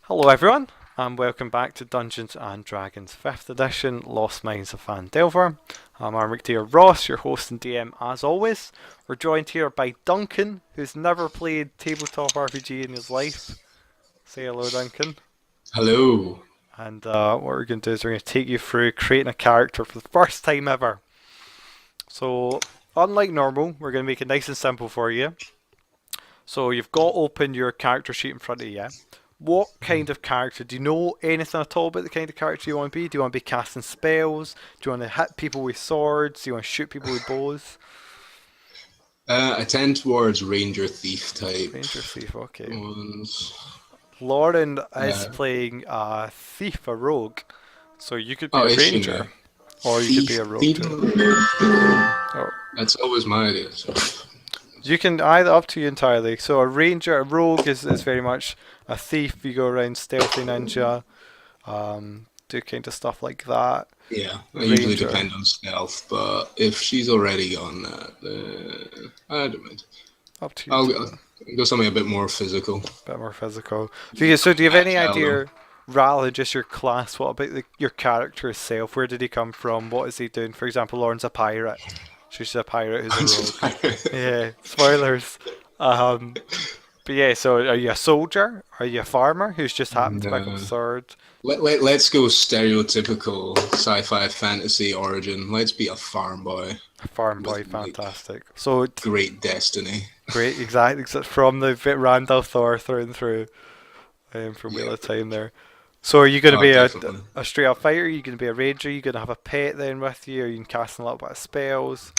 Hello everyone, and welcome back to Dungeons and Dragons 5th edition, Lost Minds of Phandelver. I'm Armicteer Ross, your host and DM as always. We're joined here by Duncan, who's never played tabletop RPG in his life. Say hello, Duncan. Hello. And what we're going to do is we're going to take you through creating a character for the first time ever. So, unlike normal, we're going to make it nice and simple for you. So you've got open your character sheet in front of you. What kind of character? Do you know anything at all about the kind of character you want to be? Do you want to be casting spells? Do you want to hit people with swords? Do you want to shoot people with bows? I tend towards Ranger Thief type Ranger thief, okay. ones. Lauren is Uh, playing a thief, a rogue. So you could be oh, a is she ranger, now? or you could be Thief, a rogue thief. too. Or That's always my idea. So. you can either up to you entirely. So a ranger, a rogue is very much a thief. You go around stealthy ninja, do kind of stuff like that. Yeah, I usually Ranger, depend on stealth, but if she's already on that, I don't mind. up to you I'll entirely. go something a bit more physical. Bit more physical. So do you have any Agile, though. idea, rather than just your class, what about your character itself? Where did he come from? What is he doing? For example, Lauren's a pirate. She's a pirate who's a rogue. Yeah, spoilers. Um, but yeah, so are you a soldier? Are you a farmer who's just happened to pick up a No. sword? Let's go stereotypical sci-fi fantasy origin. Let's be a farm boy A farm with boy, like fantastic. So great destiny. great, exactly. From the Randall Thor through and through, from Wheel Yeah. of Time there. So are you going to Oh, be definitely. a straight up fighter? Are you going to be a ranger? Are you going to have a pet then with you? Are you casting a little bit of spells?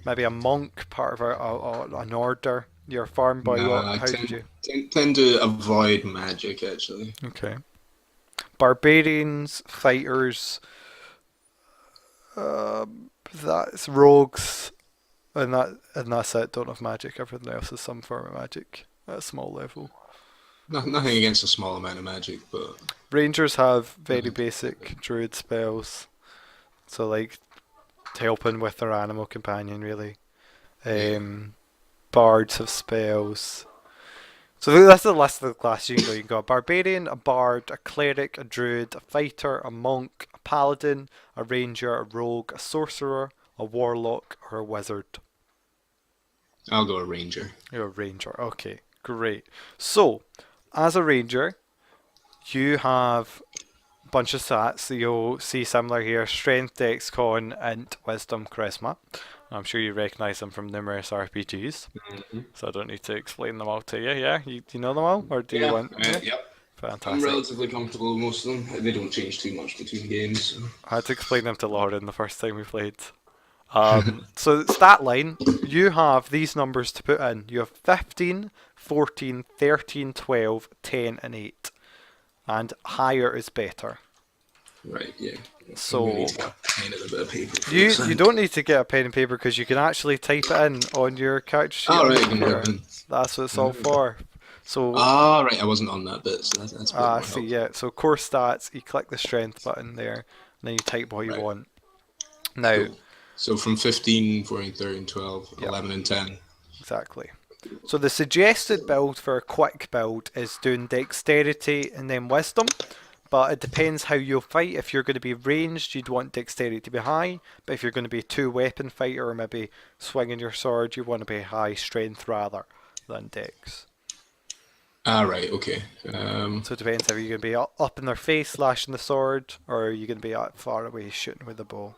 Maybe a monk, part of an order? You're a farm boy. What? Nah, I How did tend, you? tend tend to avoid magic actually. Okay. Barbarians, fighters, that's rogues, and that's it. Don't have magic. Everything else is some form of magic at a small level. Nothing against a small amount of magic, but Rangers have very nothing. basic druid spells, so like helping with their animal companion really. Yeah. Um, bards have spells. So that's the list of the classes you can go. You can go a barbarian, a bard, a cleric, a druid, a fighter, a monk, a paladin, a ranger, a rogue, a sorcerer, a warlock, or a wizard. I'll go a ranger. You're a ranger. Okay, great. So, as a ranger, you have a bunch of stats that you'll see similar here: strength, dex, con, int, wisdom, charisma. I'm sure you recognize them from numerous RPGs, Mhm. so I don't need to explain them all to you. Yeah, you know them all, or do you Yeah, want? Yeah, yep. I'm fantastic. relatively comfortable with most of them. They don't change too much between games. So. I had to explain them to Lauren the first time we played. So stat line, you have these numbers to put in. You have 15, 14, 13, 12, 10, and 8. And higher is better. Right, yeah. I'm gonna need So to get a pen and a bit of paper for you this. you don't need to get a pen and paper because you can actually type it in on your character sheet All on right, your I can type computer. in. That's what it's all Mm. for. So Ah, right, I wasn't on that bit, so that's a bit more see, helpful. yeah. So core stats, you click the strength button there, and then you type what you Right, want. Now, cool. So from 15, 14, 13, 12, yep, 11, and 10. exactly. So the suggested build for a quick build is doing dexterity and then wisdom, but it depends how you'll fight. If you're going to be ranged, you'd want dexterity to be high, but if you're going to be a two weapon fighter or maybe swinging your sword, you want to be high strength rather than dex. Ah, right, okay. So it depends if you're going to be up in their face slashing the sword, or are you going to be out far away shooting with the bow.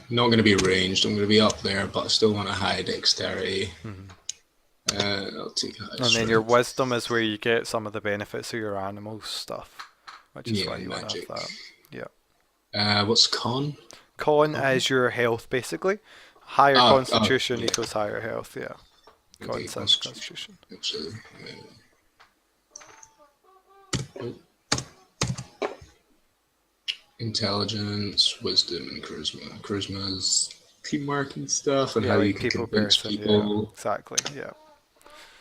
Not going to be ranged. I'm going to be up there, but I still want a high dexterity. Mhm. I'll take high And then your strength. wisdom is where you get some of the benefits of your animal stuff, which is Yeah, why you want to have magic. that. Yeah. What's con? Con Con? is your health, basically. Higher constitution Yeah. equals higher health, yeah. Con Okay, says constitution. constitution. Absolutely. Oh, intelligence, wisdom, and charisma. Charisma is teamwork and stuff, and Yeah, how you like can people convince person, yeah. people. Exactly, yeah.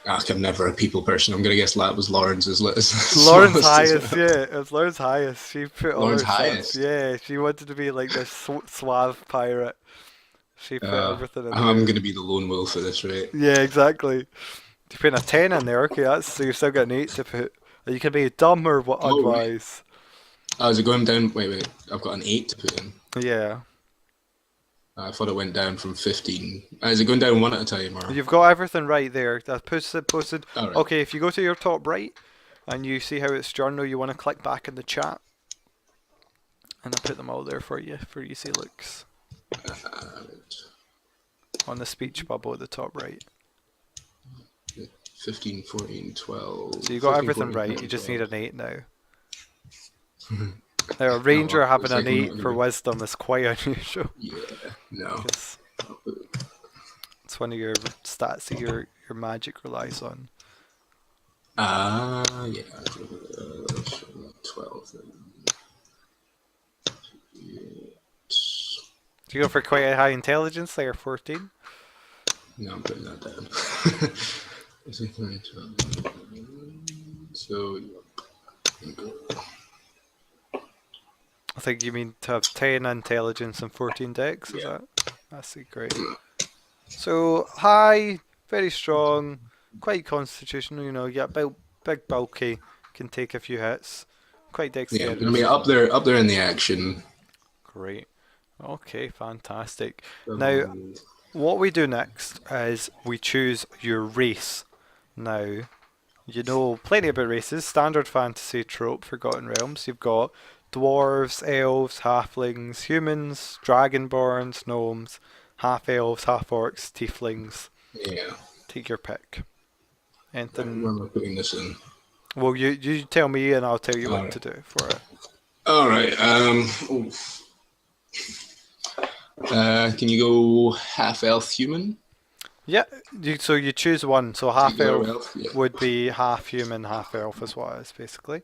I'm never a people person. I'm gonna guess that was Lawrence's list. Lauren's Smallest as highest, well. yeah, it was Lauren's highest. She put all Lawrence her stuff, highest. yeah. She wanted to be like this suave pirate. She put everything in I'm there. gonna be the lone wolf for this, right? Yeah, exactly. You put a 10 in there, okay, that's so you've still got an 8 to put. You can be dumb or Oh, right. unwise. Oh, is it going down? Wait. I've got an 8 to put in. Yeah. I thought it went down from 15. Is it going down one at a time, or? You've got everything right there. That's posted. All right. Okay, if you go to your top right and you see how it's journal, you want to click back in the chat. And I put them all there for you for easy looks. On the speech bubble at the top right. 15, 14, 12. So you got 15, everything 14, right, 15, you just 12. need an 8 now. Now, a ranger having it's an like I'm 8 not for gonna- wisdom is quite unusual. Yeah, no. It's one of your stats that your magic relies on. Yeah. 12. Do you go for quite a high intelligence there, 14? No, I'm putting that down. So, I think you mean to have 10 intelligence and 14 dex, is Yeah. that? That's great. So, high, very strong, quite constitutional, you know, you get big bulky, can take a few hits, quite yeah, dexterous. I mean, up there in the action. Great. Okay, fantastic. Now, what we do next is we choose your race. Now, you know plenty about races, standard fantasy trope, Forgotten Realms. You've got dwarves, elves, halflings, humans, dragonborns, gnomes, half elves, half orcs, tieflings. Yeah. Take your pick. Where Anything? am I putting this in? Well, you tell me and I'll tell you what Alright. to do for it. All right. Can you go half elf human? Yeah, so you choose one. So half Go elf yeah. would be half human, half elf is what it is basically.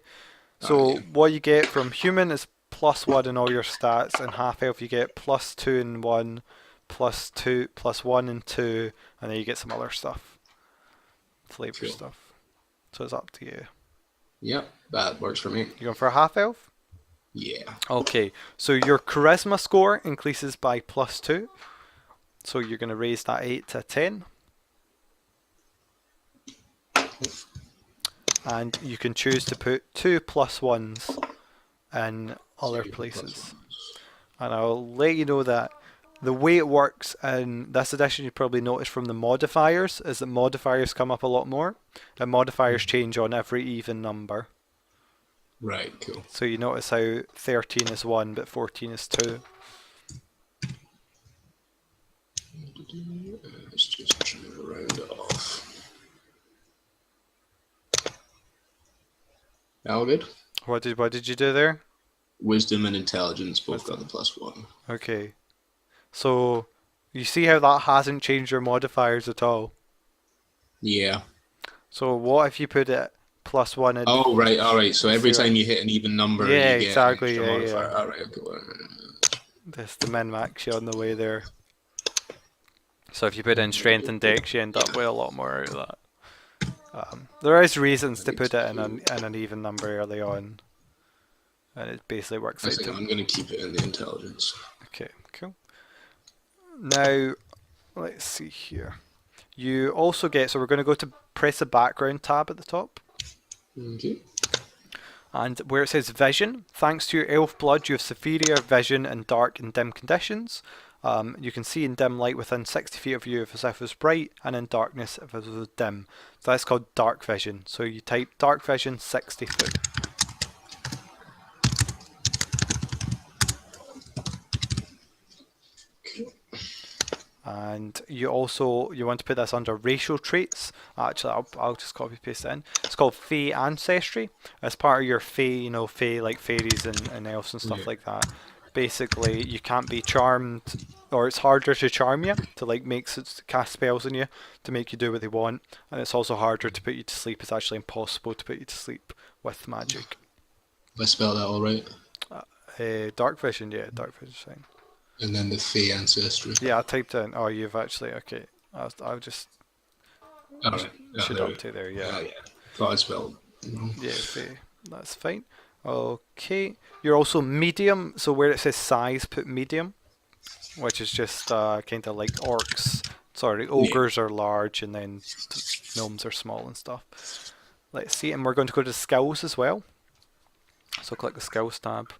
So yeah. what you get from human is +1 in all your stats, and half elf you get +2 in 1, +2, +1 in 2, and then you get some other stuff. Flavor Cool. stuff. So it's up to you. Yep, that works for me. You going for a half elf? Yeah. Okay, so your charisma score increases by +2. So you're going to raise that 8 to 10. And you can choose to put 2 +1s in other places. And I'll let you know that the way it works in this edition, you probably noticed from the modifiers, is that modifiers come up a lot more. And modifiers change on every even number. Right, cool. So you notice how 13 is 1, but 14 is 2. Let's just try to round it off. All good? What did you do there? Wisdom and intelligence both got the +1. Okay. So you see how that hasn't changed your modifiers at all. Yeah. So what if you put it +1 in? Oh, right, all right. So every 0. time you hit an even number, Yeah, you get exactly, an extra yeah, modifier. yeah. All right, okay. That's the min-max you on the way there. So if you put in strength and dex, you end up with a lot more out of that. There is reasons to put it in an even number early on, and it basically works I out think to. I'm going to keep it in the intelligence. Okay, cool. Now, let's see here. You also get, so we're going to go to press the background tab at the top. Okay. And where it says vision, thanks to your elf blood, you have superior vision in dark and dim conditions. You can see in dim light within 60 feet of you as if it was bright, and in darkness if it was dim. So that's called dark vision. So you type dark vision 60 foot. And you want to put this under racial traits. Actually, I'll just copy paste it in. It's called Fey Ancestry. As part of your Fey, Fey like fairies and elves and stuff like that. Basically, you can't be charmed, or it's harder to charm you, to cast spells on you, to make you do what they want. And it's also harder to put you to sleep. It's actually impossible to put you to sleep with magic. If I spell that all right. Dark vision, yeah, dark vision fine. And then the Fey ancestry. Yeah, I typed in. Oh, you've actually okay. I'll just All right. should there we update there. Yeah. yeah. Thought I spelled. Yeah, Fey. That's fine. Okay. You're also medium, so where it says size, put medium, which is just kind of like orcs. Sorry, ogres are large, and then gnomes are small and stuff. Let's see, and we're going to go to skills as well. So click the skills tab.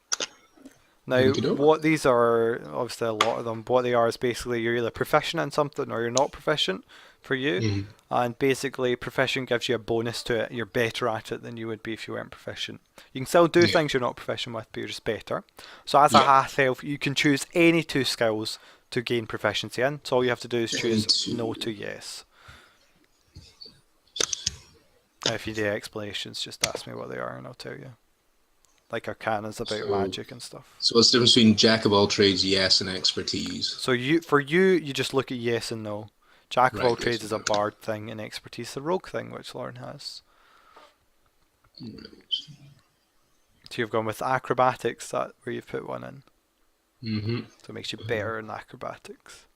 Now, Okey-doke. what these are, obviously a lot of them, what they are is basically you're either proficient in something or you're not proficient for you. Mhm. And basically, proficient gives you a bonus to it. You're better at it than you would be if you weren't proficient. You can still do Yeah. things you're not proficient with, but you're just better. So as a Yeah. half elf, you can choose any 2 skills to gain proficiency in. So all you have to do is choose Any no two. to yes. If you do explanations, just ask me what they are and I'll tell you. Like Arcana's about So- magic and stuff. So what's the difference between jack of all trades, yes, and expertise? So you just look at yes and no. Jack of Right, all yes trades and is a no. bard thing, and expertise is a rogue thing, which Lauren has. So you've gone with acrobatics, that where you've put one in. Mm-hmm. So it makes you better in acrobatics.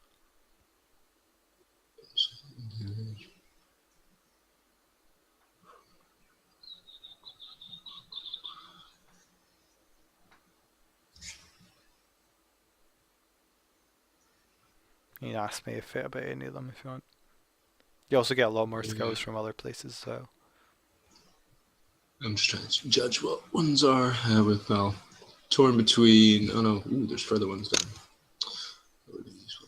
You can ask me about any of them if you want. You also get a lot more skills from other places, so. I'm just trying to judge what ones are. Well, torn between. Oh no, ooh, there's further ones down. What are these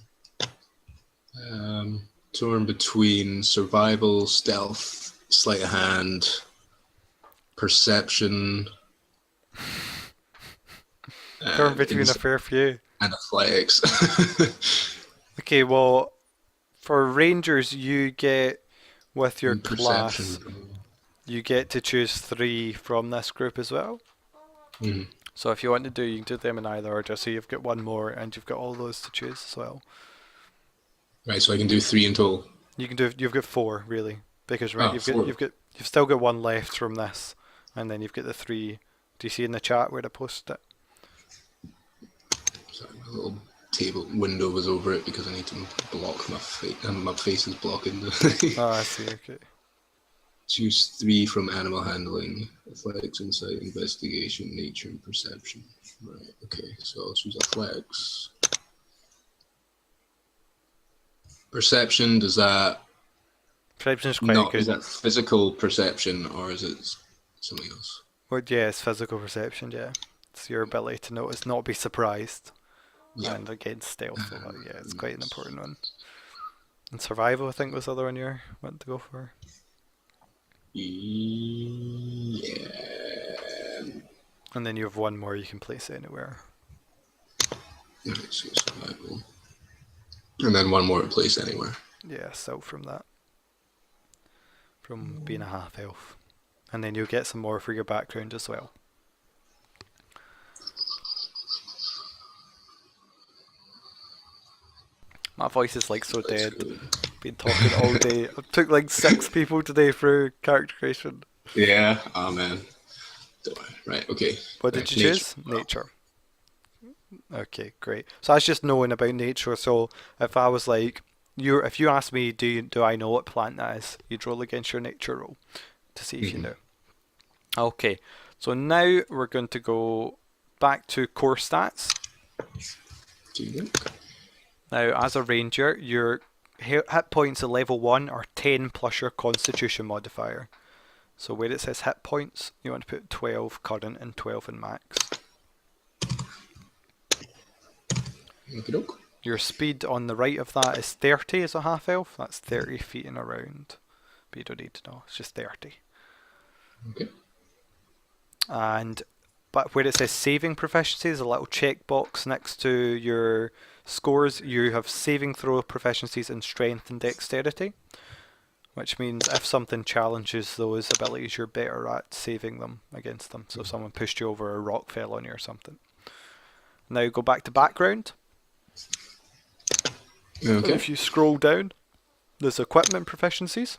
ones? Torn between survival, stealth, sleight of hand, perception. Torn between a fair few. and athletics. Okay, well, for rangers, you get, with your And class, perception. you get to choose 3 from this group as well. Mhm. So if you want to do, you can do them in either order. So you've got 1 more, and you've got all those to choose as well. Right, so I can do 3 in total. You can do. You've got 4 really, because right, Oh, you've 4. you've still got 1 left from this, and then you've got the 3. Do you see in the chat where I posted it? Sorry, my little table window was over it because I need to block my face. My face is blocking the. Oh, I see. Okay. Choose 3 from animal handling, athletics, insight, investigation, nature, and perception. Right. Okay. So I'll choose athletics. Perception. Does that Perception is quite not? good. Is that physical perception or is it something else? Well, yeah, it's physical perception. Yeah, it's your ability to notice, not be surprised, Yeah. and against stealth. So that, yeah, it's quite an important one. And survival, I think, was the other one you wanted to go for. Yeah. And then you have 1 more you can place anywhere. Right, so survival. And then 1 more to place anywhere. Yeah, so from that. From being a half elf. And then you'll get some more for your background as well. My voice is like so That's dead. good. Been talking all day. I took like 6 people today through character creation. Yeah. Oh man. Don't worry. Right. Okay. What did you choose? Nature. Okay, great. So that's just knowing about nature. So if I was like, if you asked me, do I know what plant that is? You'd roll against your nature roll to see if you know. Okay, so now we're going to go back to core stats. Now, as a ranger, your hit points at level 1 are 10 plus your constitution modifier. So where it says hit points, you want to put 12 current and 12 in max. Okey-doke. Your speed on the right of that is 30 as a half elf. That's 30 feet and around. But you don't need to know, it's just 30. Okay. But where it says saving proficiency, there's a little checkbox next to your scores. You have saving throw proficiencies in strength and dexterity, which means if something challenges those abilities, you're better at saving them against them. So if someone pushed you over, a rock fell on you or something. Now go back to background. Okay. If you scroll down, there's equipment proficiencies.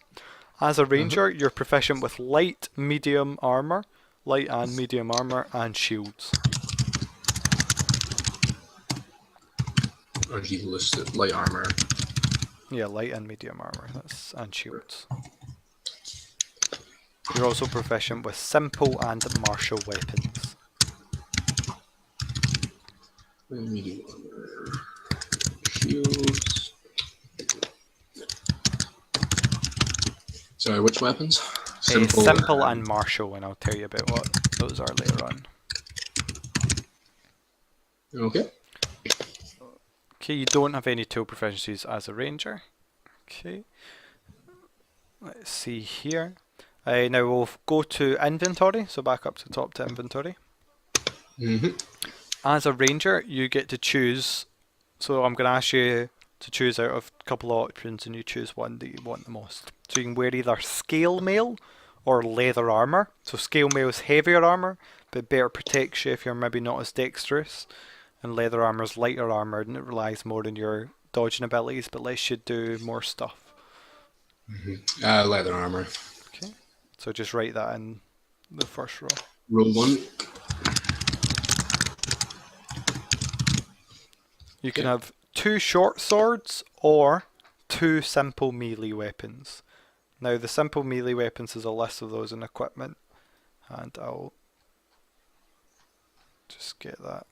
As a ranger, you're proficient with light and medium armor, and shields. Or he listed light armor. Yeah, light and medium armor, and shields. You're also proficient with simple and martial weapons. Medium armor. Shields. Sorry, which weapons? Simple and martial, and I'll tell you about what those are later on. Okay. Okay, you don't have any tool proficiencies as a ranger. Okay. Let's see here. Now we'll go to inventory, so back up to the top to inventory. As a ranger, you get to choose. So I'm going to ask you to choose out of a couple of options, and you choose one that you want the most. So you can wear either scale mail or leather armor. So scale mail is heavier armor, but better protects you if you're maybe not as dexterous. And leather armor is lighter armor, and it relies more on your dodging abilities, but lets you do more stuff. Leather armor. Okay, so just write that in the first row. Roll 1. You can have 2 short swords or 2 simple melee weapons. Now the simple melee weapons is a list of those in equipment, and I'll just get that.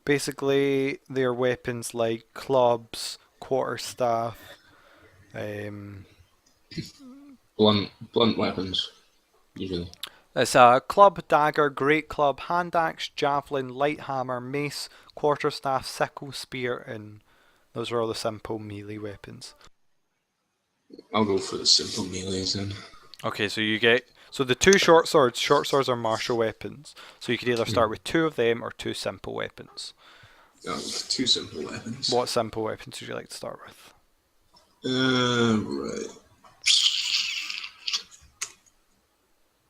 Basically, they're weapons like clubs, quarterstaff, blunt weapons, usually. It's a club, dagger, great club, hand axe, javelin, light hammer, mace, quarterstaff, sickle, spear, and those are all the simple melee weapons. I'll go for the simple melees then. Okay, so you get the 2 short swords. Short swords are martial weapons, so you could either start with 2 of them or 2 simple weapons. 2 simple weapons. What simple weapons would you like to start with? Right.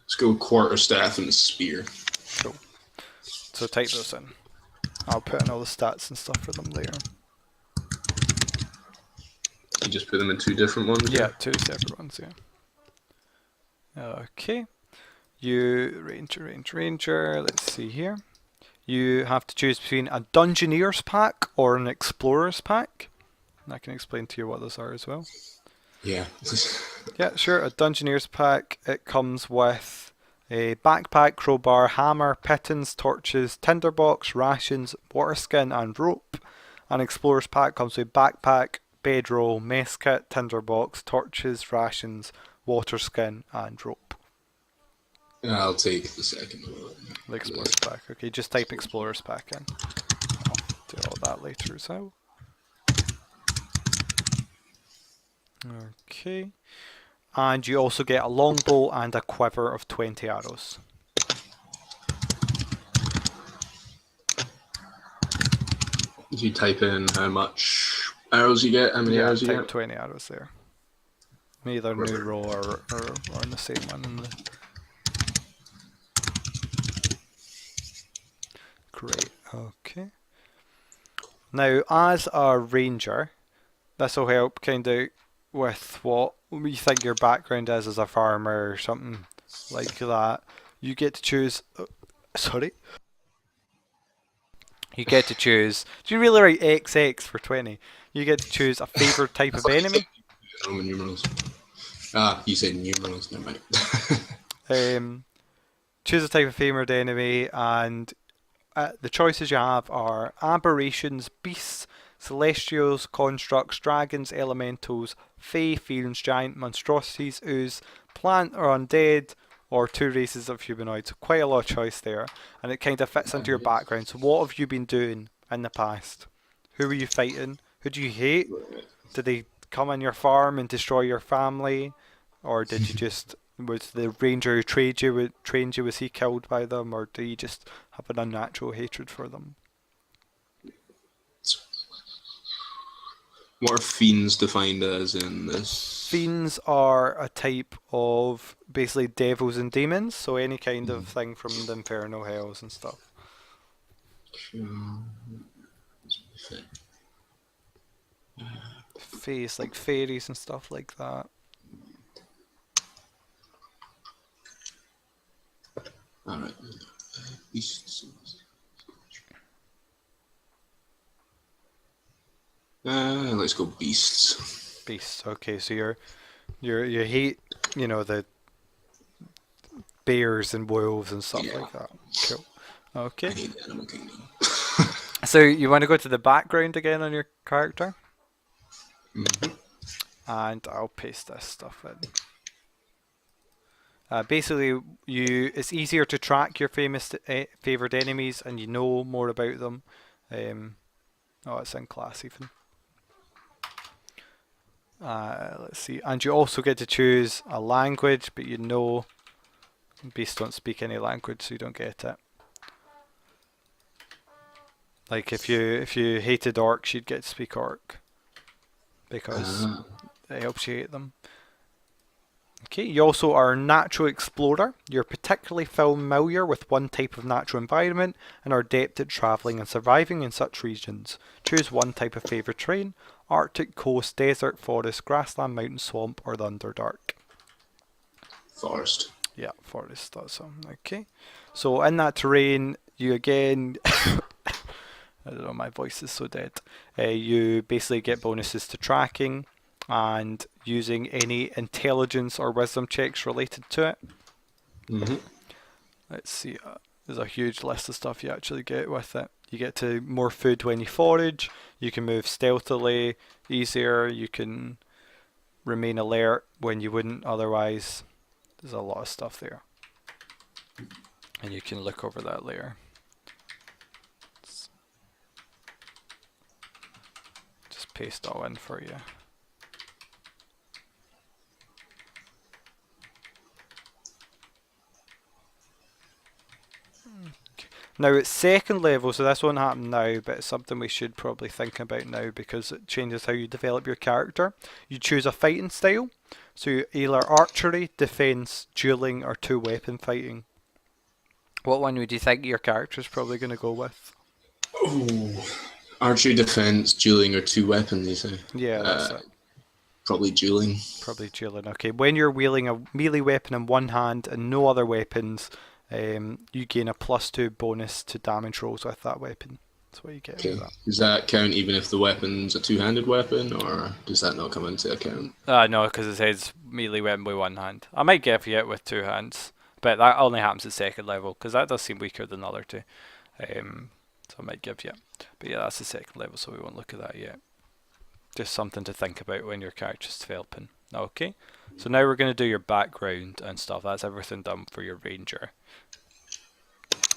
Let's go quarterstaff and spear. Cool. So type those in. I'll put in all the stats and stuff for them later. You just put them in 2 different ones? Yeah, 2 separate ones, yeah. Okay. You, ranger, let's see here. You have to choose between a Dungeoneer's pack or an Explorer's pack. And I can explain to you what those are as well. Yeah. Yeah, sure. A Dungeoneer's pack, it comes with a backpack, crowbar, hammer, pittance, torches, tinderbox, rations, water skin, and rope. An Explorer's pack comes with backpack, bedroll, mess kit, tinderbox, torches, rations, water skin, and rope. I'll take the second one. The Explorer's pack. Okay, just type Explorer's pack in. I'll do all that later as well. Okay. And you also get a longbow and a quiver of 20 arrows. If you type in how much arrows you get, how many arrows you type get? 20 arrows there. Either new row or in the same one. Great, okay. Now, as a ranger, this will help kind of with what you think your background is as a farmer or something like that. You get to choose. Sorry. You get to choose. Do you really write XX for 20? You get to choose a favourite type of enemy. Roman numerals. You said numerals, never mind. Choose a type of favourite enemy, and the choices you have are aberrations, beasts, celestials, constructs, dragons, elementals, fae, fiends, giant, monstrosities, ooze, plant or undead, or 2 races of humanoids. So quite a lot of choice there, and it kind of fits into your background. So what have you been doing in the past? Who were you fighting? Who do you hate? Did they come on your farm and destroy your family? Or did you just... Was the ranger who trained you, was he killed by them, or do you just have an unnatural hatred for them? What are fiends defined as in this? Fiends are a type of basically devils and demons, so any kind of thing from the infernal hells and stuff. Faes, like fairies and stuff like that. Alright. Beasts. Let's go beasts. Beasts. Okay, so you hate, the bears and wolves and stuff like that. Cool. Okay. I hate the animal kingdom. So you want to go to the background again on your character? Mm-hmm. And I'll paste this stuff in. Basically, it's easier to track your favored enemies, and you know more about them. Oh, it's in class even. Let's see, and you also get to choose a language, but you know beasts don't speak any language, so you don't get it. Like if you hated orcs, you'd get to speak orc because it helps you hate them. Okay, you also are a natural explorer. You're particularly familiar with one type of natural environment and are adept at travelling and surviving in such regions. Choose one type of favourite terrain: Arctic, coast, desert, forest, grassland, mountain, swamp, or the Underdark. Forest. Yeah, forest, that's okay. So in that terrain, you again... I don't know, my voice is so dead. You basically get bonuses to tracking and using any intelligence or wisdom checks related to it. Mm-hmm. Let's see, there's a huge list of stuff you actually get with it. You get to more food when you forage, you can move stealthily easier, you can remain alert when you wouldn't otherwise. There's a lot of stuff there. And you can look over that later. Just paste all in for you. Now it's second level, so this won't happen now, but it's something we should probably think about now because it changes how you develop your character. You choose a fighting style, so either archery, defense, dueling, or two-weapon fighting. What one would you think your character is probably going to go with? Oh, archery, defense, dueling, or two weapon, you say? Yeah, that's it. Probably dueling. Probably dueling. Okay, when you're wielding a melee weapon in one hand and no other weapons, you gain a +2 bonus to damage rolls with that weapon. That's what you get. Okay. Does that count even if the weapon's a two-handed weapon, or does that not come into account? No, because it says melee weapon with one hand. I might give you it with two hands, but that only happens at second level because that does seem weaker than the other two. So I might give you it. But yeah, that's the second level, so we won't look at that yet. Just something to think about when your character's developing. Okay, so now we're going to do your background and stuff. That's everything done for your ranger.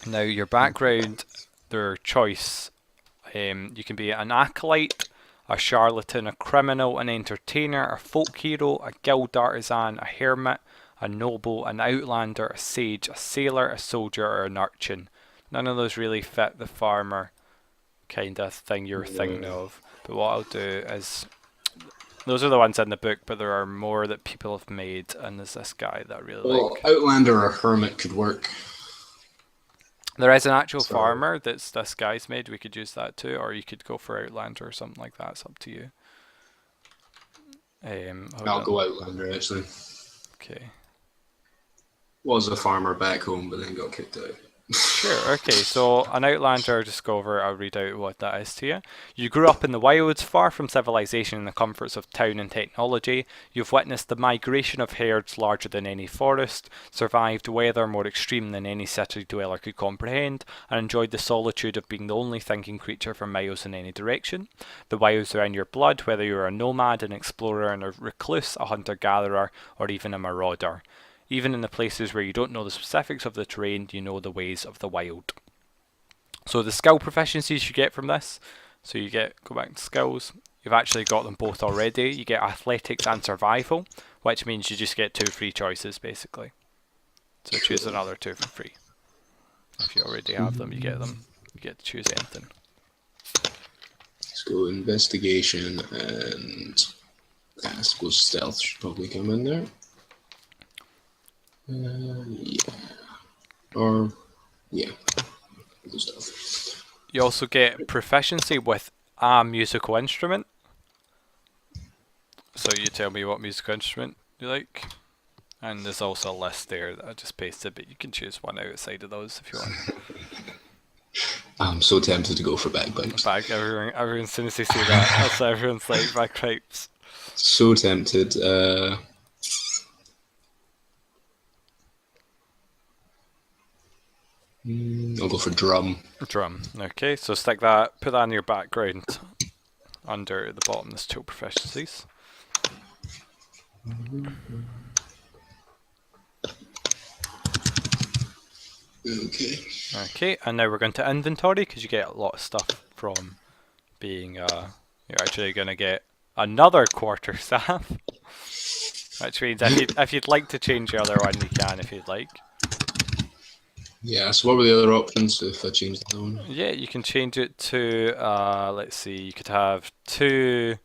Now your background, their choice, you can be an acolyte, a charlatan, a criminal, an entertainer, a folk hero, a guild artisan, a hermit, a noble, an outlander, a sage, a sailor, a soldier, or an urchin. None of those really fit the farmer kind of thing you're thinking of. But what I'll do is, those are the ones in the book, but there are more that people have made, and there's this guy that I really like. Outlander or hermit could work. There is an actual farmer that's this guy's made. We could use that too, or you could go for Outlander or something like that. It's up to you. I'll go Outlander, actually. Okay. Was a farmer back home, but then got kicked out. Sure, okay, so an Outlander, just go over, I'll read out what that is to you. You grew up in the wilds, far from civilization and the comforts of town and technology. You've witnessed the migration of herds larger than any forest, survived weather more extreme than any city dweller could comprehend, and enjoyed the solitude of being the only thinking creature for miles in any direction. The wilds are in your blood, whether you're a nomad, an explorer, and a recluse, a hunter-gatherer, or even a marauder. Even in the places where you don't know the specifics of the terrain, you know the ways of the wild. So the skill proficiencies you get from this, so you get, go back to skills, you've actually got them both already. You get athletics and survival, which means you just get 2 free choices basically. So choose another 2 for free. If you already have them, you get them. You get to choose anything. Let's go investigation, and I suppose stealth should probably come in there. Yeah. Or, yeah. Stuff. You also get proficiency with a musical instrument. So you tell me what musical instrument you like. And there's also a list there that I just pasted, but you can choose one outside of those if you want. I'm so tempted to go for bagpipes. Everyone, as soon as they see that, that's everyone's like bagpipes. So tempted. I'll go for drum. Drum. Okay, so stick that, put that in your background under the bottom. There's 2 proficiencies. Okay. Okay, and now we're going to inventory because you get a lot of stuff from being you're actually going to get another quarterstaff, which means if you'd like to change the other one, you can if you'd like. Yeah, so what were the other options if I changed the one? Yeah, you can change it to let's see, you could have 2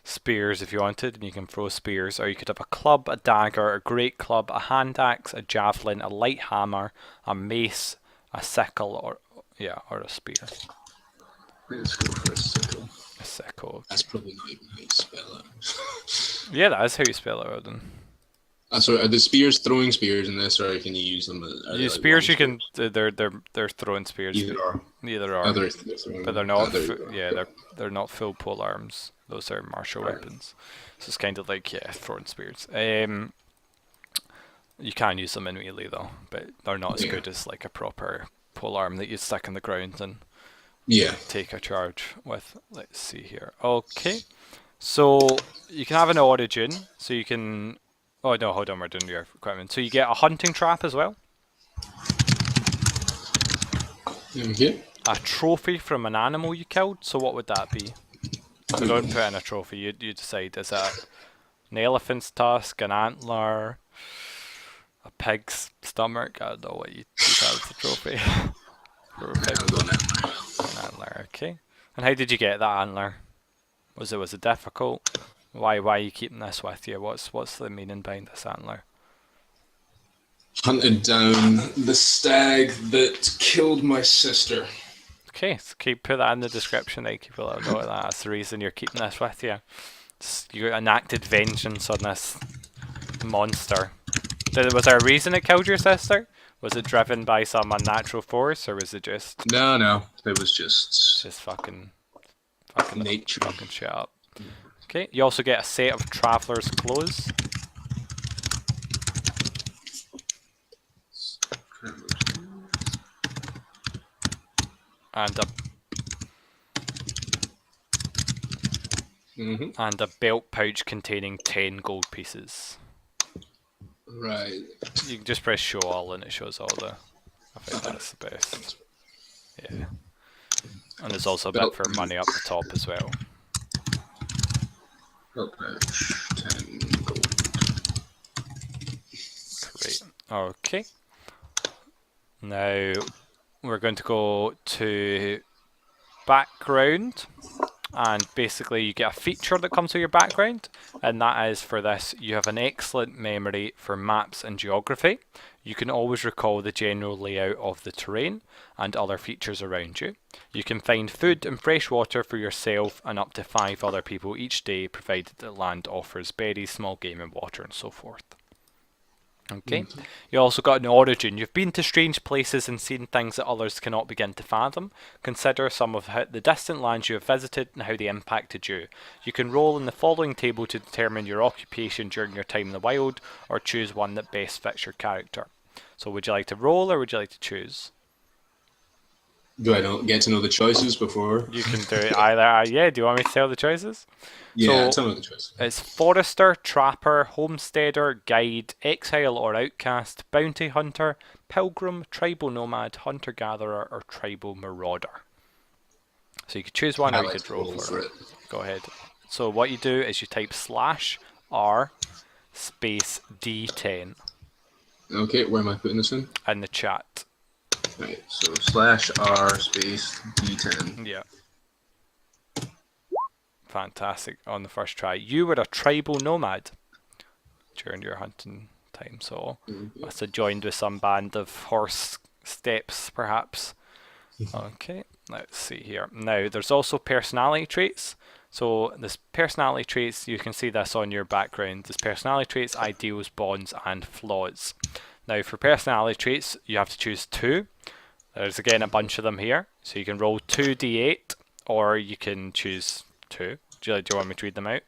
spears if you wanted, and you can throw spears, or you could have a club, a dagger, a great club, a hand axe, a javelin, a light hammer, a mace, a sickle, or a spear. Let's go for a sickle. A sickle. That's probably not even how you spell it. Yeah, that is how you spell it, Odin. Sorry, are the spears throwing spears in this, or can you use them? Use spears, you can. They're throwing spears. Neither are. they're throwing, but they're not. yeah, they're not full pole arms. Those are martial weapons. So it's kind of like throwing spears. You can use them in melee though, but they're not as good as like a proper pole arm that you stick in the ground and take a charge with. Let's see here. Okay, so you can have an origin. So you can. Oh no, hold on, we're doing your equipment. So you get a hunting trap as well. Okay. A trophy from an animal you killed. So what would that be? So don't put in a trophy. You decide. Is that an elephant's tusk, an antler, a pig's stomach? I don't know what you have as a trophy. An antler. Okay. And how did you get that antler? Was it difficult? Why are you keeping this with you? What's the meaning behind this antler? Hunted down the stag that killed my sister. Okay, so put that in the description. I keep a little note of that. That's the reason you're keeping this with you. You enacted vengeance on this monster. Was there a reason it killed your sister? Was it driven by some unnatural force, or was it just? No. It was just fucking nature. Fucking shit up. Okay, you also get a set of traveler's clothes. And a belt pouch containing 10 gold pieces. Right. You can just press show all and it shows all the. I think that's the best. Yeah. And there's also a bit for money up the top as well. Belt pouch, 10 gold. Great. Okay. Now we're going to go to background, and basically you get a feature that comes with your background, and that is for this: you have an excellent memory for maps and geography. You can always recall the general layout of the terrain and other features around you. You can find food and fresh water for yourself and up to 5 other people each day, provided the land offers berries, small game and water and so forth. Okay, you also got an origin. You've been to strange places and seen things that others cannot begin to fathom. Consider some of the distant lands you have visited and how they impacted you. You can roll in the following table to determine your occupation during your time in the wild, or choose one that best fits your character. So would you like to roll, or would you like to choose? Do I get to know the choices before? You can do it either. Yeah, do you want me to tell the choices? Yeah, tell me the choices. It's Forester, Trapper, Homesteader, Guide, Exile or Outcast, Bounty Hunter, Pilgrim, Tribal Nomad, Hunter-Gatherer, or Tribal Marauder. So you could choose one, or you could roll for it. Go ahead. So what you do is you type /R space D10. Okay, where am I putting this in? In the chat. Right, so /R space D10. Yeah. Fantastic. On the first try. You were a tribal nomad during your hunting time, so must have joined with some band of horse steps, perhaps. Okay, let's see here. Now, there's also personality traits. So this personality traits, you can see this on your background. There's personality traits, ideals, bonds, and flaws. Now, for personality traits, you have to choose 2. There's again a bunch of them here. So you can roll 2d8, or you can choose 2. Do you want me to read them out?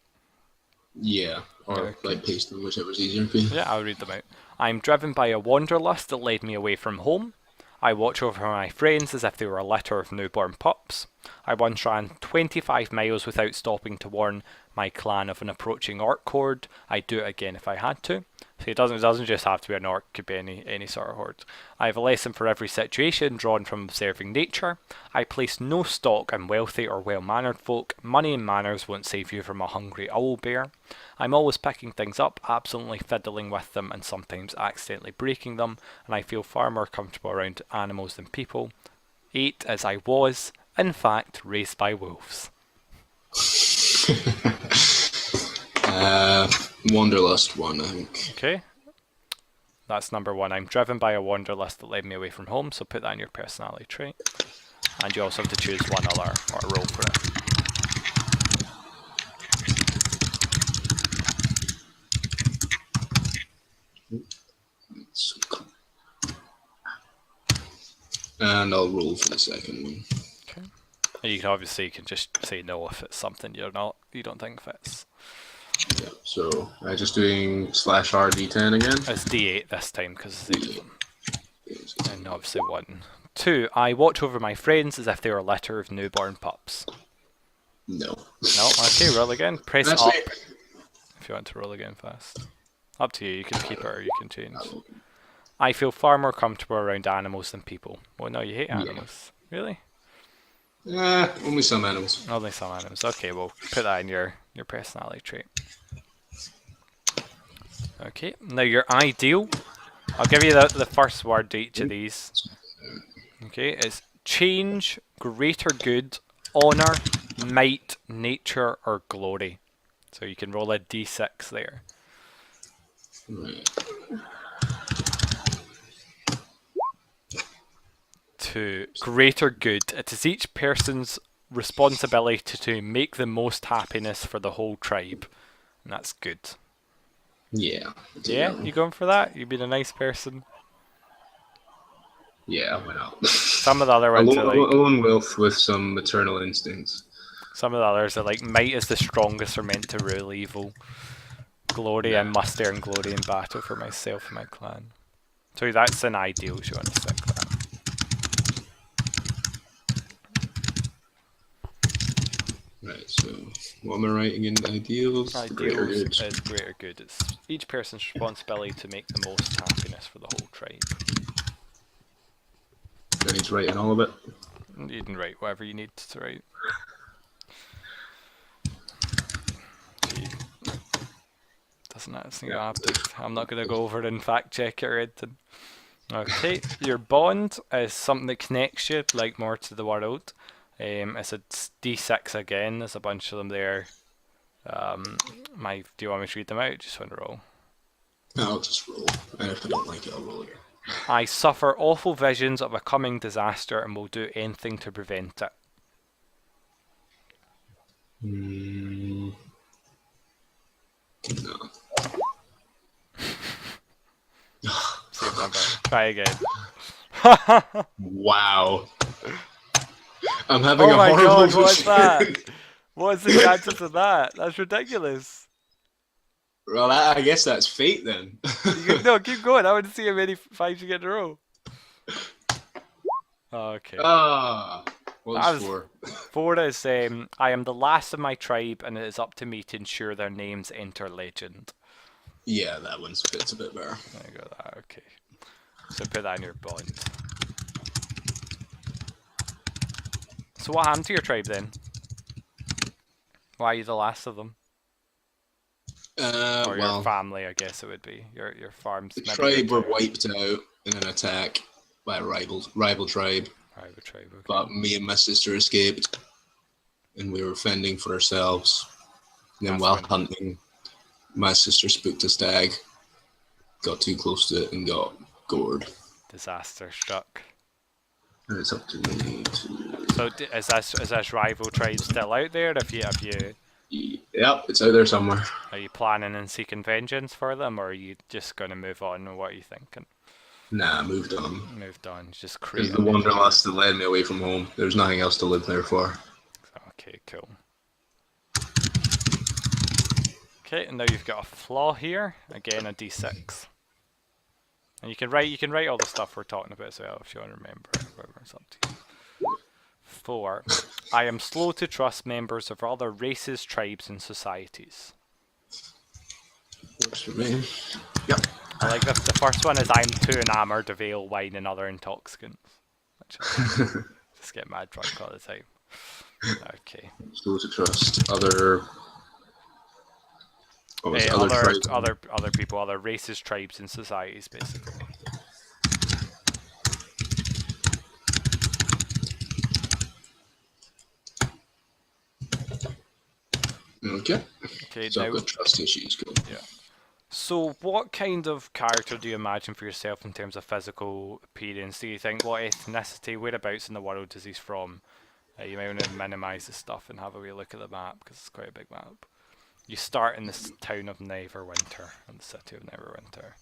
Yeah, or like paste them, whichever's easier for you. Yeah, I'll read them out. I'm driven by a wanderlust that led me away from home. I watch over my friends as if they were a litter of newborn pups. I once ran 25 miles without stopping to warn my clan of an approaching orc horde. I'd do it again if I had to. So it doesn't just have to be an orc, it could be any sort of horde. I have a lesson for every situation drawn from observing nature. I place no stock in wealthy or well-mannered folk. Money and manners won't save you from a hungry owlbear. I'm always picking things up, absolutely fiddling with them, and sometimes accidentally breaking them, and I feel far more comfortable around animals than people. 8 as I was, in fact, raised by wolves. Wanderlust 1, I think. Okay. That's number 1. I'm driven by a wanderlust that led me away from home, so put that in your personality trait. And you also have to choose one other or roll for it. And I'll roll for the second one. Okay. And you can just say no if it's something you don't think fits. Yeah, so I'm just doing /RD10 again. It's D8 this time because it's 8 of them. And obviously 1. 2. I watch over my friends as if they were a litter of newborn pups. No. No? Okay, roll again. Press That's up it. if you want to roll again fast. Up to you. You can keep it or you can change. I feel far more comfortable around animals than people. Well, no, you hate animals. Yeah. Really? Only some animals. Only some animals. Okay, well, put that in your personality trait. Okay, now your ideal. I'll give you the first word to each of these. Okay, it's change, greater good, honor, might, nature, or glory. So you can roll a d6 there. Right. 2. Greater good. It is each person's responsibility to make the most happiness for the whole tribe. And that's good. Yeah. Yeah? You going for that? You being a nice person? Yeah, why not? Some of the other ones are like... A lone wolf with some maternal instincts. Some of the others are like, might is the strongest are meant to rule evil. Glory, I must earn glory in battle for myself and my clan. So that's an ideal, so you want to stick that. Right, so what am I writing in ideals? Greater good. Is greater good. It's each person's responsibility to make the most happiness for the whole tribe. I need to write in all of it. You can write whatever you need to write. Doesn't actually have to. I'm not going to go over it and fact check it or anything. Okay, your bond is something that connects you, like more to the world. It's a D6 again. There's a bunch of them there. Do you want me to read them out? Just want to roll. I'll just roll. And if I don't like it, I'll roll again. I suffer awful visions of a coming disaster and will do anything to prevent it. No. Same number. Try again. Wow. I'm having Oh a my horrible god, what's vision. that? What's the chances of that? That's ridiculous. Well, I guess that's fate then. No, keep going. I want to see how many 5s you get in a row. Okay. What was 4? 4 is I am the last of my tribe and it is up to me to ensure their names enter legend. Yeah, that one fits a bit better. There you go, that, okay. So put that in your bond. So what happened to your tribe then? Why are you the last of them? Or your family, I guess it would be. Your farms. The tribe were wiped out in an attack by a rival tribe. Rival tribe, okay. But me and my sister escaped, and we were fending for ourselves. And then while hunting, my sister spooked a stag, got too close to it, and got gored. Disaster struck. And it's up to me to... So is this rival tribe still out there? Have you? Yep, it's out there somewhere. Are you planning and seeking vengeance for them, or are you just going to move on? What are you thinking? Nah, moved on. Moved on. Just It's create. the wanderlust that led me away from home. There's nothing else to live there for. Okay, cool. Okay, and now you've got a flaw here. Again, a D6. And you can write all the stuff we're talking about as well if you want to remember it. Whatever, it's up to you. 4. I am slow to trust members of other races, tribes, and societies. Works for me. Yep. I like the first one is I'm too enamored of ale, wine, and other intoxicants. Which I just get mad drunk all the time. Okay. Slow to trust other. What was it? Other tribes. Other people, other races, tribes, and societies, basically. Okay. Okay. So Now, I've got trust issues. Cool. yeah. So, what kind of character do you imagine for yourself in terms of physical appearance? Do you think what ethnicity, whereabouts in the world is he from? You might want to minimise the stuff and have a wee look at the map because it's quite a big map. You start in this town of Neverwinter, in the city of Neverwinter.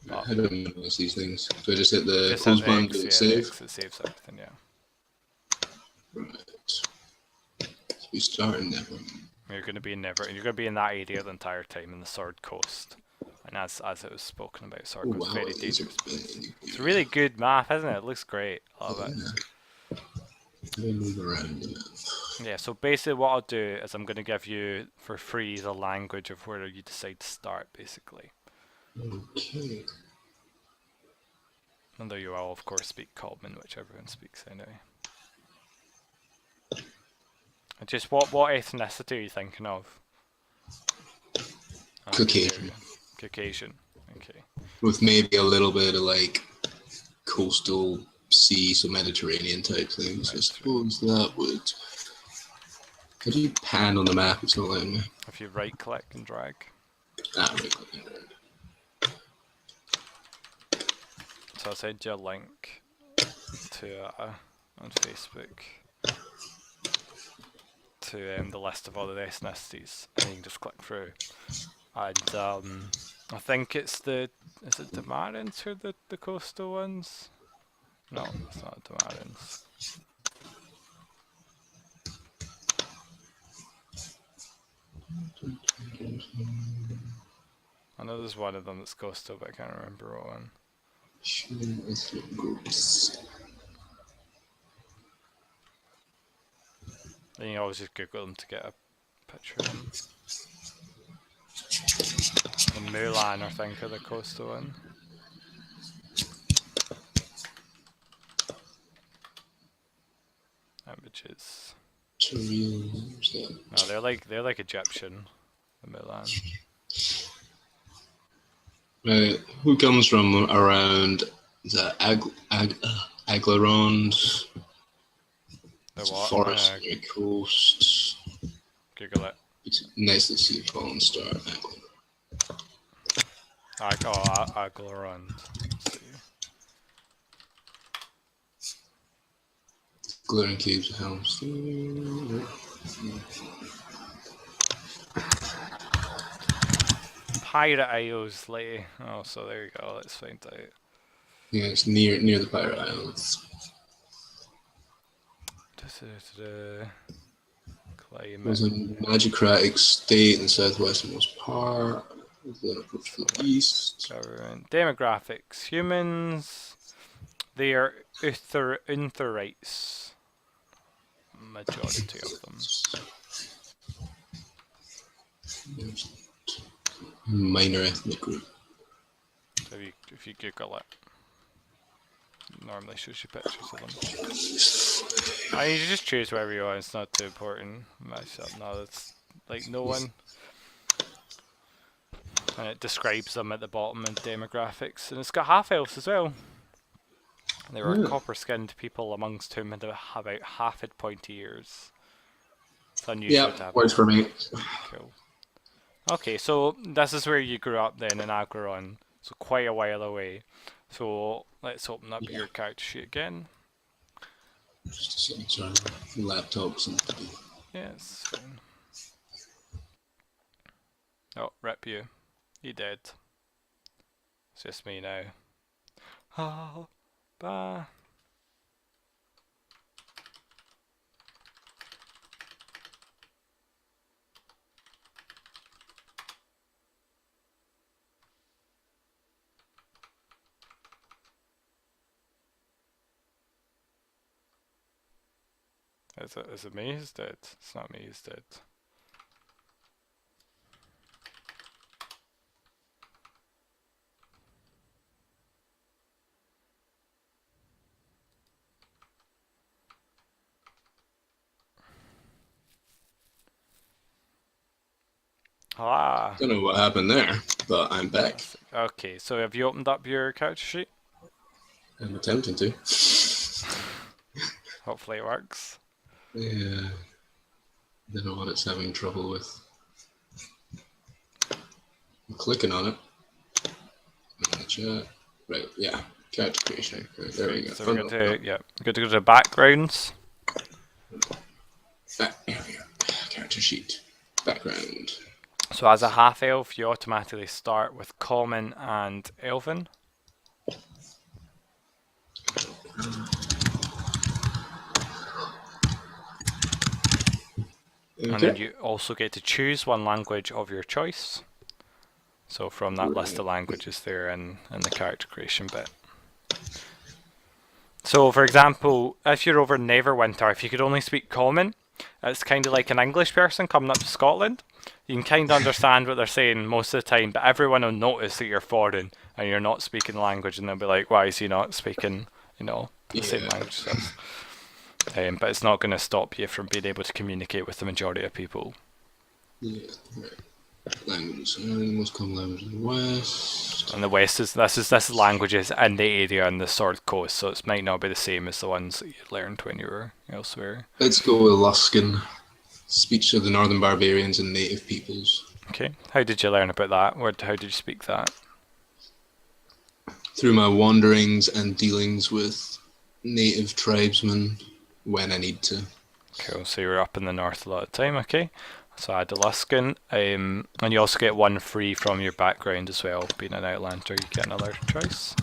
How do I minimize these things? Do I just hit the Just close hit the button X, to yeah, save? X, it saves everything, yeah. Right. So we start in Neverwinter. You're going to be in You're going to be in that area the entire time in the Sword Coast, and as it was spoken about, Sword Coast Wow, very it is a dangerous. big. It's a really good map, isn't it? It looks great. I love it. Yeah. How do I move around the map? Yeah. So basically, what I'll do is I'm going to give you for free the language of where you decide to start, basically. Okay. Although you all, of course, speak Common, which everyone speaks anyway. And just what ethnicity are you thinking of? Caucasian. Caucasian. Okay. With maybe a little bit of like coastal sea, so Mediterranean type things. I suppose that would. How do you pan on the map? It's not letting me. If you right click and drag. Right. So I'll send you a link to on Facebook to the list of all the ethnicities, and you can just click through. And I think it's is it Damarans who are the coastal ones? No, it's not Damarans. I know there's one of them that's coastal, but I can't remember what one. Then you always just Google them to get a picture of them. The Mulan, I think, are the coastal one. Which is no, they're like Egyptian. The Mulan. Right, who comes from around the Aglarond? The what? Forest near coast. Google it. It's nice to see a fallen star. Aglarond. Let's see. Glaring Caves of Helmstone. Pirate Isles, lady. Oh, so there you go. Let's find out. Yeah, it's near the Pirate Islands. Climate. There's a magicratic state in the southwesternmost part. Then approach to the east. Government. Demographics. Humans. They are Utherites. Majority of them. Minor ethnic group. So if you Google it, normally shows you pictures of them. You just choose wherever you want. It's not too important. Myself, no, it's like no one. And it describes them at the bottom in demographics, and it's got half elves as well. They were copper-skinned people, amongst whom had about half at pointy ears. It's unusual to have. Works for me. Cool. Okay, so this is where you grew up then in Agron, so quite a while away. So let's open up your character sheet again. Just a second, sorry. Laptops and. Yeah, it's fine. Oh, rip you. You dead. It's just me now. Oh, bye. Is it me who's dead? It's not me who's dead. Ah. Don't know what happened there, but I'm back. Okay, so have you opened up your character sheet? I'm attempting to. Hopefully it works. Yeah. Don't know what it's having trouble with. I'm clicking on it. Chat. Right, yeah. Character creation. Right, there we go. So we're going to go to backgrounds. Here we go. Character sheet. Background. So as a half elf, you automatically start with common and elven. And then you also get to choose one language of your choice. So from that list of languages there in the character creation bit. So for example, if you're over in Neverwinter, if you could only speak common, it's kind of like an English person coming up to Scotland. You can kind of understand what they're saying most of the time, but everyone will notice that you're foreign and you're not speaking the language, and they'll be like, why is he not speaking, the same language as us? But it's not going to stop you from being able to communicate with the majority of people. Yeah, right. Languages. Most common language in the West. And the West this is languages in the area on the Sword Coast, so it might not be the same as the ones that you learned when you were elsewhere. Let's go with Luskan. Speech of the Northern Barbarians and Native Peoples. Okay. How did you learn about that? How did you speak that? Through my wanderings and dealings with native tribesmen when I need to. Cool, so you're up in the north a lot of the time, okay. So add a Luskan, and you also get one free from your background as well. Being an Outlander, you get another choice.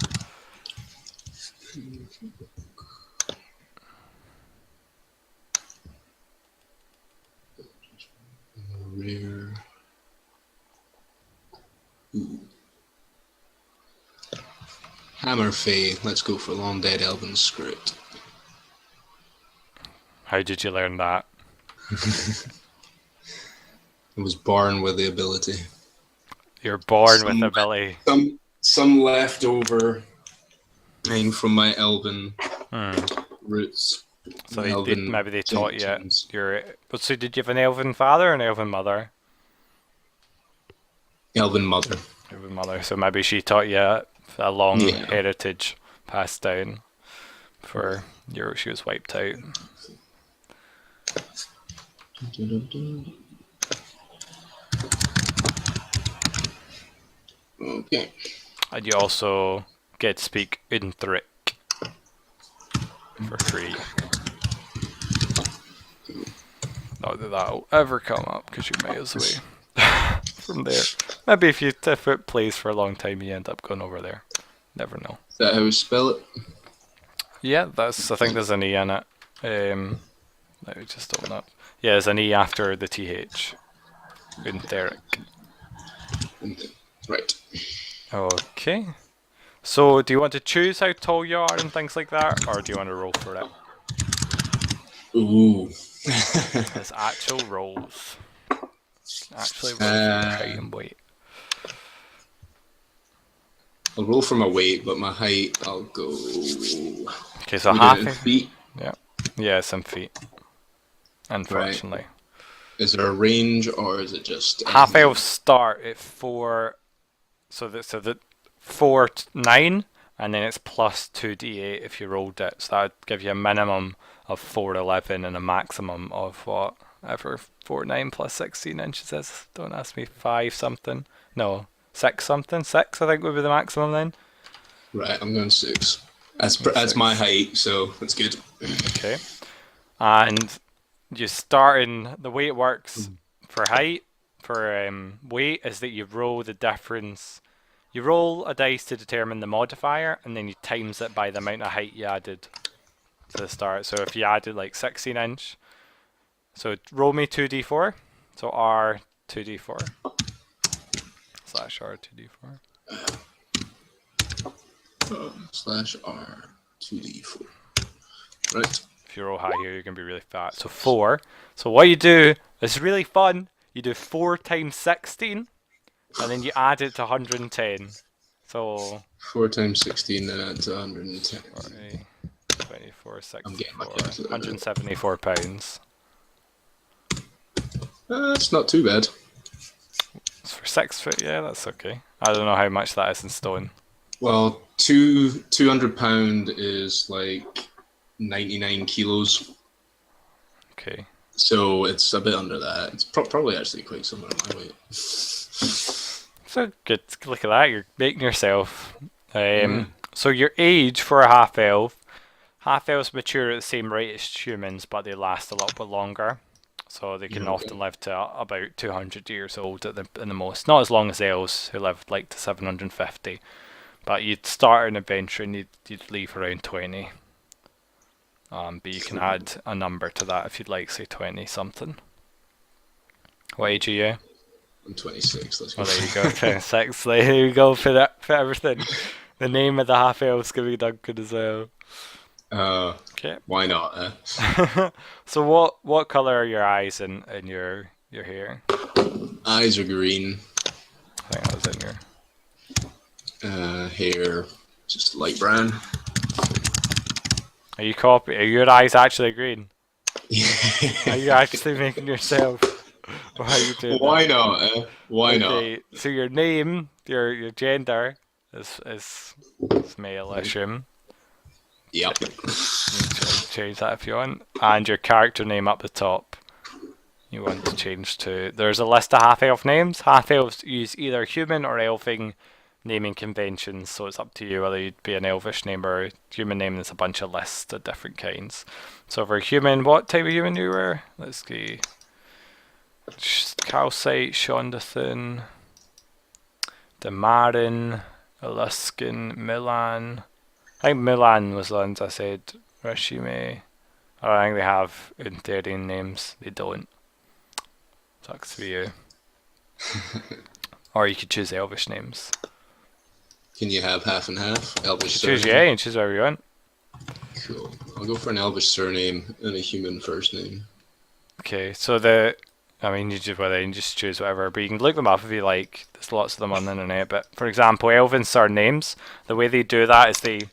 Rare. Ooh. Hammer Fae. Let's go for Long Dead Elven Script. How did you learn that? I was born with the ability. You're born with the ability. Some leftover from my Elven roots. So maybe they taught you So did you have an Elven father or an Elven mother? Elven mother. Elven mother. So maybe she taught you a long heritage passed down for she was wiped out. Okay. And you also get to speak Unthric for free. Not that that'll ever come up because you're miles away from there. Maybe if it plays for a long time, you end up going over there. Never know. Is that how we spell it? Yeah, I think there's an E in it. Let me just open up. Yeah, there's an E after the TH. Untheric. Right. Okay. So, do you want to choose how tall you are and things like that, or do you want to roll for it? Ooh. There's actual rolls. Actually, rolls for height and weight. I'll roll for my weight, but my height, I'll go. Okay, so half feet. Yeah, some feet. Unfortunately. Right. Is there a range, or is it just half elves start at 4? So that 4 9, and then it's plus 2d8 if you rolled it. So that would give you a minimum of 4'11" and a maximum of whatever 4 9 plus 16 inches is. Don't ask me 5 something. No, 6 something. 6 I think would be the maximum then. Right, I'm going 6. That's my height, so that's good. Okay, and you start in the way it works for height. For weight is that you roll the difference. You roll a dice to determine the modifier, and then you times it by the amount of height you added to the start. So if you added like 16 inch, so roll me 2d4. So R 2d4 slash R 2d4 slash R 2d4. Right. If you roll high here, you're going to be really fat. So 4. So what you do, it's really fun. You do 4 times 16, and then you add it to 110. So 4 times 16 and add to 110. 40, 24, I'm getting my 64, calculator out. 174 pounds. It's not too bad. It's for 6 foot, yeah, that's okay. I don't know how much that is in stone. Well, 200 pound is like 99 kilos. Okay. So it's a bit under that. It's probably actually quite similar to my weight. So good. Look at that. You're making yourself. So your age for a half elf. Half elves mature at the same rate as humans, but they last a little bit longer. So they can often live to about 200 years old in the most. Not as long as elves, who live like to 750. But you'd start an adventure and you'd leave around 20. But you can add a number to that if you'd like, say 20 something. What age are you? I'm 26. Let's go. Oh, there you go, 26. There you go for everything. The name of the half elf's gonna be Duncan as well. Okay. Why not? So what color are your eyes and your hair? Eyes are green. I think that was in your. Hair just light brown. Are your eyes actually green? Are you actually making yourself? Or are you doing Why that? not? Why not? So your name, your gender is male, I assume. Yep. Change that if you want. And your character name up the top, you want to change to. There's a list of half elf names. Half elves use either human or elfing naming conventions, so it's up to you whether you'd be an elvish name or a human name. There's a bunch of lists of different kinds. So for human, what type of human you were? Let's see. Calcite, Shondathan, Damarin, Eluskin, Milan. I think Milan was the ones I said. Rashime. I think they have Untherian names. They don't. Sucks for you. Or you could choose elvish names. Can you have half and half? Elvish Choose, surname? yeah, you can choose whatever you want. Cool. I'll go for an elvish surname and a human first name. Okay, so you just choose whatever, but you can look them up if you like. There's lots of them on the internet. But for example, elven surnames, the way they do that is they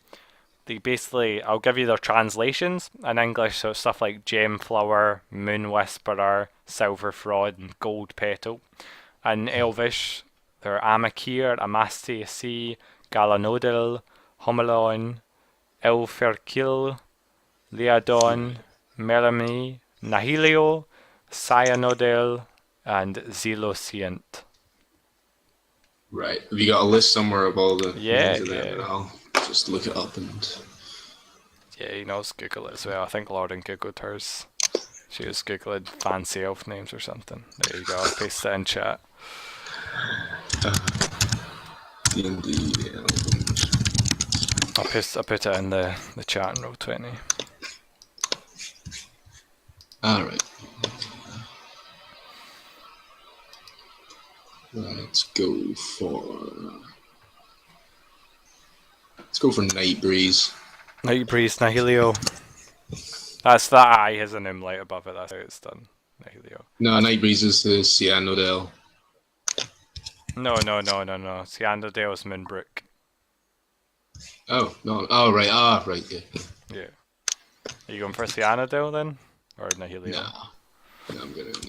basically, I'll give you their translations in English, so stuff like Gemflower, Moon Whisperer, Silver Fraud, and Gold Petal. In Elvish, they're Amakir, Amastiasi, Galanodil, Homelon, Elferkil, Leodon, Merami, Nahilio, Cyanodil, and Zelocient. Right. Have you got a list somewhere of all the names of them? Yeah. And I'll just look it up and. Yeah, you know, Google it as well. I think Lauren googled hers. She was googling fancy elf names or something. There you go. I'll paste it in chat. D&D I put it in the chat in Roll20. Alright. Let's go for Night Breeze. Night Breeze, Nihilio. That eye has an umlaut above it. That's how it's done. Nihilio. No, Night Breeze is the Cyanodel. No. Cyanodale is Moonbrook. Oh, no. Oh, right. Ah, right. Yeah. Yeah. Are you going for Cyanodale then? Or Nihilio? No, I'm going to.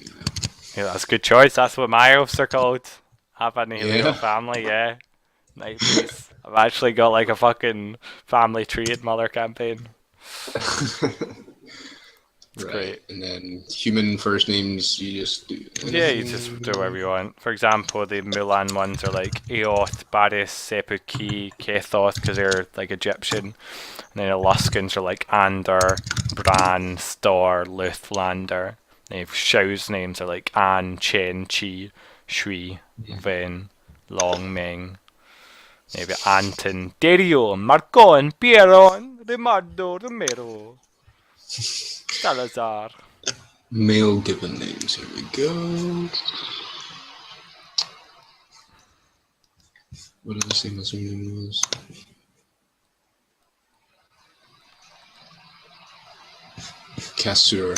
Yeah, that's a good choice. That's what my elves are called. Have a Nihilio Yeah. family, yeah. Night Breeze. I've actually got like a fucking family tree in Mother campaign. Right. Great. And then human first names, you just do. Yeah, you just do whatever you want. For example, the Mulan ones are like Eoth, Baris, Sepuki, Kethoth, because they're like Egyptian. And then the Luskins are like Ander, Bran, Stor, Luthlander. And Xiao's names are like An, Chen, Chi, Shui, Ven, Long, Meng. Maybe Anton, Dario, Marcon, Pieron, Rimardo, Romero, Salazar. Male given names. Here we go. What did I say my surname was? Casseur.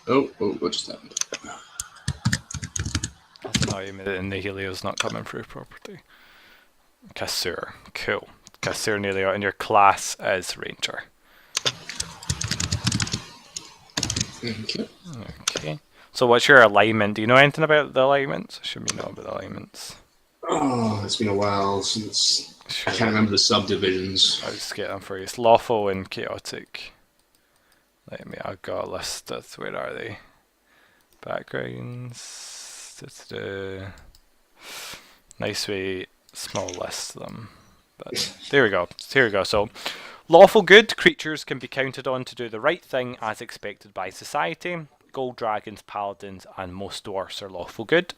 Oh, what just happened? That's annoying me that the Nihilio's not coming through properly. Casseur. Cool. Casseur Nihilio, and your class is Ranger. Okay. Okay. So what's your alignment? Do you know anything about the alignments? Should we know about the alignments? Oh, it's been a while since Sure. I can't remember the subdivisions. I'll just get them for you. It's lawful and chaotic. I've got a list of, where are they? Backgrounds. Nice way, small list of them. But there we go. So, lawful good creatures can be counted on to do the right thing as expected by society. Gold dragons, paladins, and most dwarfs are lawful good.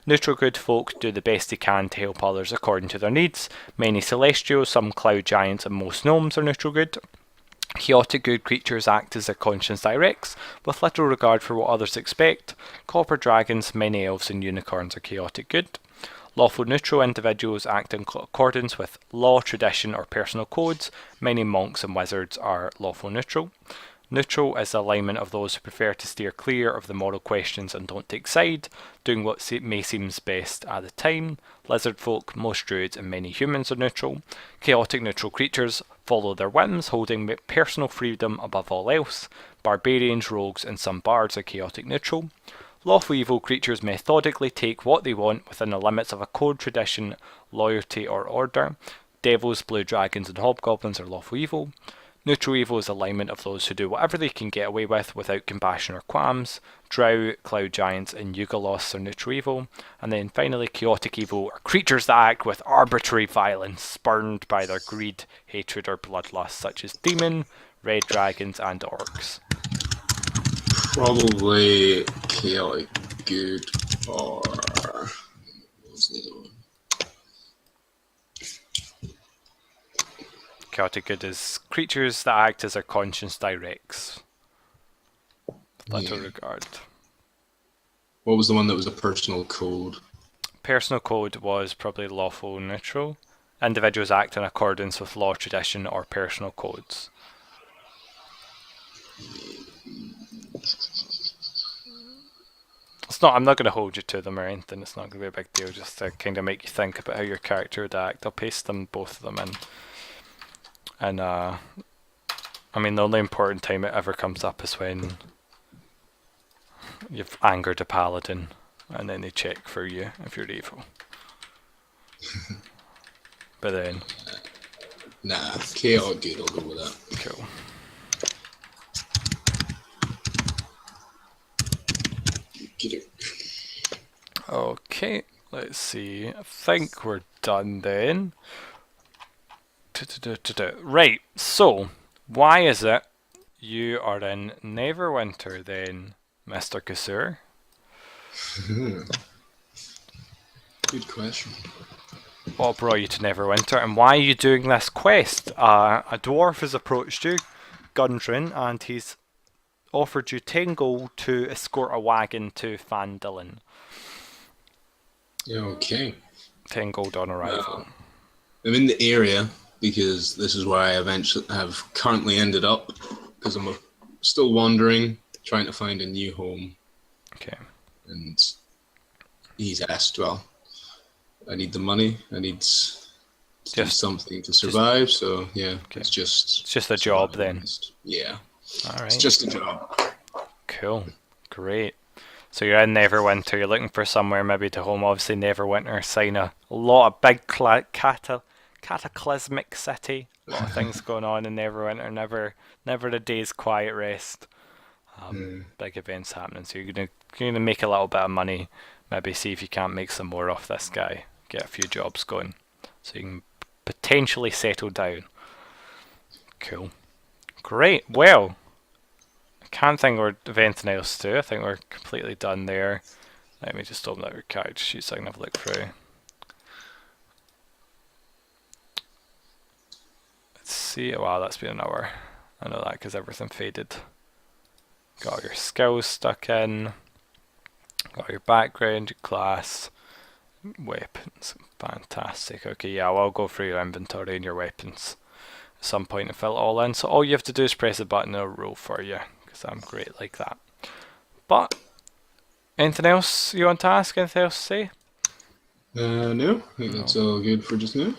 Neutral good folk do the best they can to help others according to their needs. Many celestials, some cloud giants, and most gnomes are neutral good. Chaotic good creatures act as their conscience directs, with little regard for what others expect. Copper dragons, many elves, and unicorns are chaotic good. Lawful neutral individuals act in accordance with law, tradition, or personal codes. Many monks and wizards are lawful neutral. Neutral is the alignment of those who prefer to steer clear of the moral questions and don't take side, doing what may seems best at the time. Lizard folk, most druids, and many humans are neutral. Chaotic neutral creatures follow their whims, holding personal freedom above all else. Barbarians, rogues, and some bards are chaotic neutral. Lawful evil creatures methodically take what they want within the limits of a code, tradition, loyalty, or order. Devils, blue dragons, and hobgoblins are lawful evil. Neutral evil is alignment of those who do whatever they can get away with without compassion or qualms. Drow, cloud giants, and Yugoloths are neutral evil. And then finally, chaotic evil are creatures that act with arbitrary violence, spurned by their greed, hatred, or bloodlust, such as demon, red dragons, and orcs. Probably chaotic good or what was the other one? Chaotic good is creatures that act as their conscience directs. Little regard. What was the one that was a personal code? Personal code was probably lawful neutral. Individuals act in accordance with law, tradition, or personal codes. I'm not going to hold you to them or anything. It's not going to be a big deal. Just to kind of make you think about how your character would act. I'll paste both of them in. And I mean, the only important time it ever comes up is when you've angered a paladin, and then they check for you if you're evil. But then, nah, chaotic good. I'll go with that. Cool. Get it. Okay, let's see. I think we're done then. Right, so why is it you are in Neverwinter then, Mr. Casseur? Good question. What brought you to Neverwinter, and why are you doing this quest? A dwarf has approached you, Gundren, and he's offered you 10 gold to escort a wagon to Phandalin. Okay. 10 gold on arrival. I'm in the area because this is where I eventually have currently ended up, because I'm still wandering, trying to find a new home. Okay. And he's asked, well, I need the money, I need to do something to survive, so yeah, okay. It's just a job then. Yeah. Alright. It's just a job. Cool. Great. So you're in Neverwinter, you're looking for somewhere maybe to home. Obviously Neverwinter sign a lot of big cataclysmic city. A lot of things going on in Neverwinter. Never a day's quiet rest. Big events happening. So you're gonna make a little bit of money. Maybe see if you can't make some more off this guy. Get a few jobs going. So you can potentially settle down. Cool. Great. Well, I can't think of anything else to do. I think we're completely done there. Let me just open up your character sheet so I can have a look through. Let's see. Wow, that's been an hour. I know that because everything faded. Got all your skills stuck in. Got your background, your class, weapons. Fantastic. Okay, yeah, well, I'll go through your inventory and your weapons some point and fill it all in. So all you have to do is press a button and it'll roll for you, because I'm great like that. But anything else you want to ask? Anything else to say? No, I think that's all good for just now.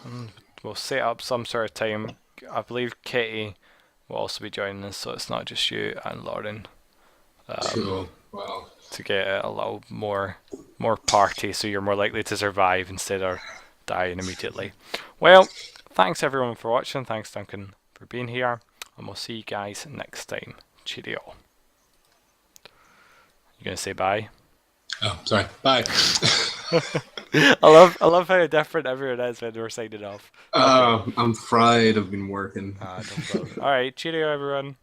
We'll set up some sort of time. I believe Kitty will also be joining us, so it's not just you and Lauren. So, well, To get it a little more party, so you're more likely to survive instead of dying immediately. Well, thanks everyone for watching. Thanks Duncan for being here, and we'll see you guys next time. Cheerio. You gonna say bye? oh, sorry. Bye. I love how different everyone is when we're signing off. I'm fried. I've been working. No problem. All right, cheerio everyone.